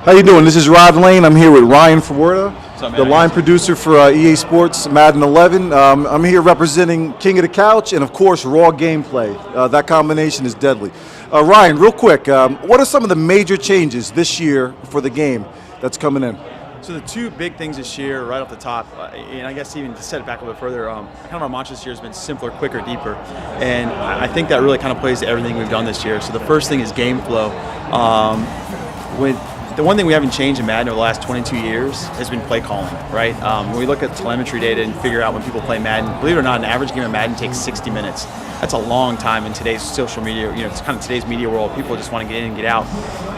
How you doing? This is Rod Lane. I'm here with Ryan Fawerda, up, the line producer for EA Sports Madden 11. I'm here representing King of the Couch and, of course, Raw Gameplay. That combination is deadly. Ryan, real quick, what are some of the major changes this year for the game that's coming in? So the two big things this year, right off the top, and I guess even to set it back a little bit further, kind of our mantra this year has been simpler, quicker, deeper. And I think that really kind of plays to everything we've done this year. So the first thing is game flow. The one thing we haven't changed in Madden over the last 22 years has been play calling, right? When we look at telemetry data and figure out when people play Madden, believe it or not, an average game of Madden takes 60 minutes. That's a long time in today's social media, it's kind of today's media world. People just want to get in and get out.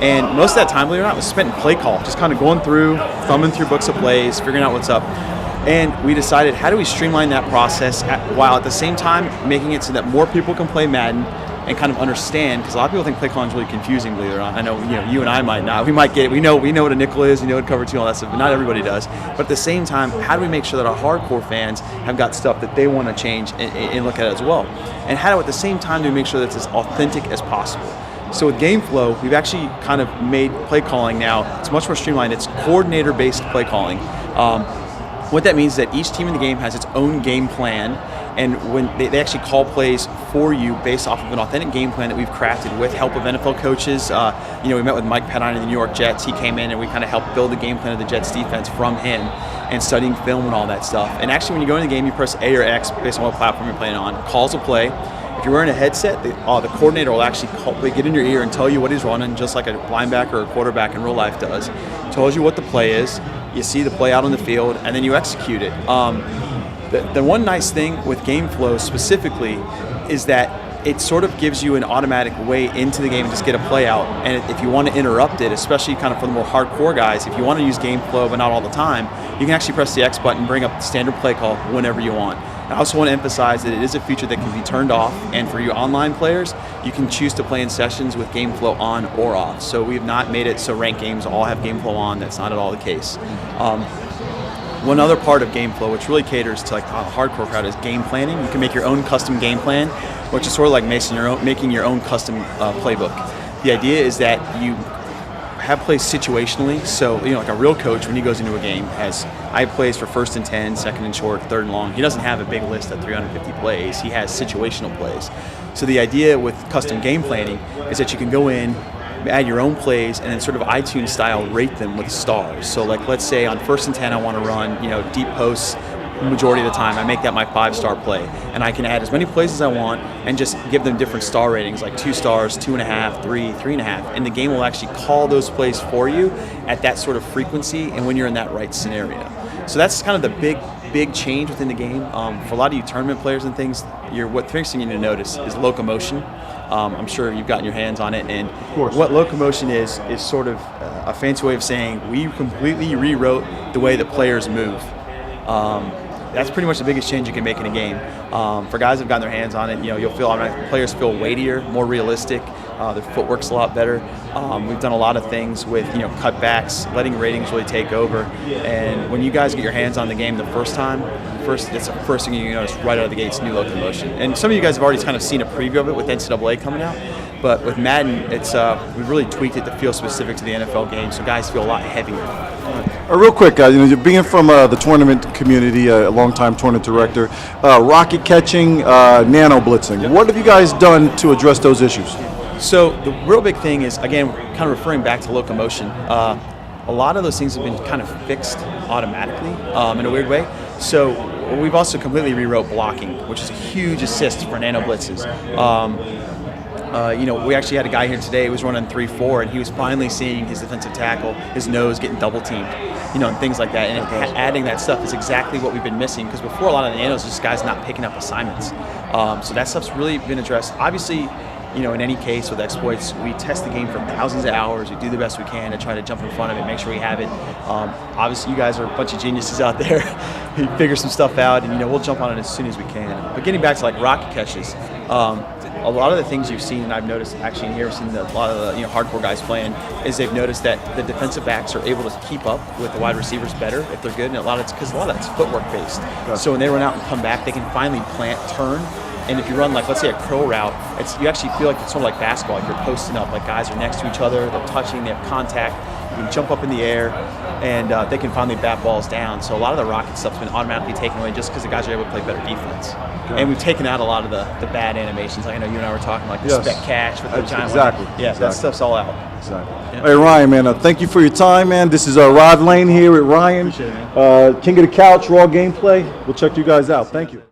And most of that time, believe it or not, was spent in play call, just kind of going through, thumbing through books of plays, figuring out what's up. And we decided, how do we streamline that process while at the same time making it so that more people can play Madden and kind of understand, because a lot of people think play calling is really confusing, believe it or not. I know, you and I might not. We might get it. We know what a nickel is, we know what cover two, all that stuff, but not everybody does. But at the same time, how do we make sure that our hardcore fans have got stuff that they want to change and look at as well? And how do, at the same time, do we make sure that it's as authentic as possible? So with game flow, we've actually kind of made play calling now, it's much more streamlined. It's coordinator-based play calling. What that means is that each team in the game has its own game plan, and when they actually call plays for you based off of an authentic game plan that we've crafted with help of NFL coaches. We met with Mike Pettine of the New York Jets. He came in and we kind of helped build the game plan of the Jets defense from him and studying film and all that stuff. And actually when you go in the game, you press A or X based on what platform you're playing on, calls a play. If you're wearing a headset, the coordinator will actually get in your ear and tell you what he's running, just like a linebacker or a quarterback in real life does. Tells you what the play is, you see the play out on the field, and then you execute it. The one nice thing with game flow specifically is that it sort of gives you an automatic way into the game and just get a play out. And if you want to interrupt it, especially kind of for the more hardcore guys, if you want to use game flow but not all the time, you can actually press the X button and bring up the standard play call whenever you want. I also want to emphasize that it is a feature that can be turned off, and for you online players, you can choose to play in sessions with game flow on or off. So we have not made it so ranked games all have game flow on. That's not at all the case. One other part of game flow, which really caters to like the hardcore crowd, is game planning. You can make your own custom game plan, which is sort of like making your own custom playbook. The idea is that you have plays situationally, so like a real coach when he goes into a game I have plays for 1st and 10, 2nd and short, 3rd and long. He doesn't have a big list of 350 plays. He has situational plays. So the idea with custom game planning is that you can go in, add your own plays, and then sort of iTunes style rate them with stars. So like let's say on 1st and 10 I want to run deep posts majority of the time. I make that my 5-star play, and I can add as many plays as I want and just give them different star ratings, like 2 stars, 2.5, 3, 3.5, and the game will actually call those plays for you at that sort of frequency and when you're in that right scenario. So that's kind of the big change within the game. For a lot of you tournament players and things, what first thing you need to notice is locomotion. I'm sure you've gotten your hands on it, and what locomotion is sort of a fancy way of saying we completely rewrote the way that players move. That's pretty much the biggest change you can make in a game. For guys who've gotten their hands on it, you'll feel players feel weightier, more realistic. Their footwork's a lot better. We've done a lot of things with cutbacks, letting ratings really take over. And when you guys get your hands on the game the first time, that's the first thing you notice right out of the gates, new locomotion. And some of you guys have already kind of seen a preview of it with NCAA coming out. But with Madden, we've really tweaked it to feel specific to the NFL game, so guys feel a lot heavier. Real quick, being from the tournament community, a longtime tournament director, rocket catching, nano blitzing. What have you guys done to address those issues? So the real big thing is, again, kind of referring back to locomotion. A lot of those things have been kind of fixed automatically in a weird way. So we've also completely rewrote blocking, which is a huge assist for nano blitzes. We actually had a guy here today who was running 3-4, and he was finally seeing his defensive tackle, his nose getting double teamed, and things like that. And adding that stuff is exactly what we've been missing, because before a lot of the nanos, just guys not picking up assignments. So that stuff's really been addressed. Obviously, in any case with exploits, we test the game for thousands of hours. We do the best we can to try to jump in front of it, make sure we have it. Obviously, you guys are a bunch of geniuses out there. You figure some stuff out, and we'll jump on it as soon as we can. But getting back to like rocket catches, a lot of the things you've seen, and I've noticed actually in here, seen a lot of the hardcore guys playing, is they've noticed that the defensive backs are able to keep up with the wide receivers better if they're good, and it's because a lot of that's footwork based. Gotcha. So when they run out and come back, they can finally plant, turn. And if you run, like, let's say a curl route, you actually feel like it's sort of like basketball. Like you're posting up, like guys are next to each other, they're touching, they have contact. can jump up in the air, and they can finally bat balls down. So a lot of the rocket stuff's been automatically taken away just because the guys are able to play better defense. Okay. And we've taken out a lot of the bad animations. Like I know you and I were talking, like the Yes. spec catch with the giant Exactly. one. Yeah, Exactly. that stuff's all out. Exactly. Yeah. Hey Ryan, man, thank you for your time, man. This is Rod Lane here with Ryan, Appreciate it, man. King of the Couch, Raw Gameplay. We'll check you guys out. Thank you.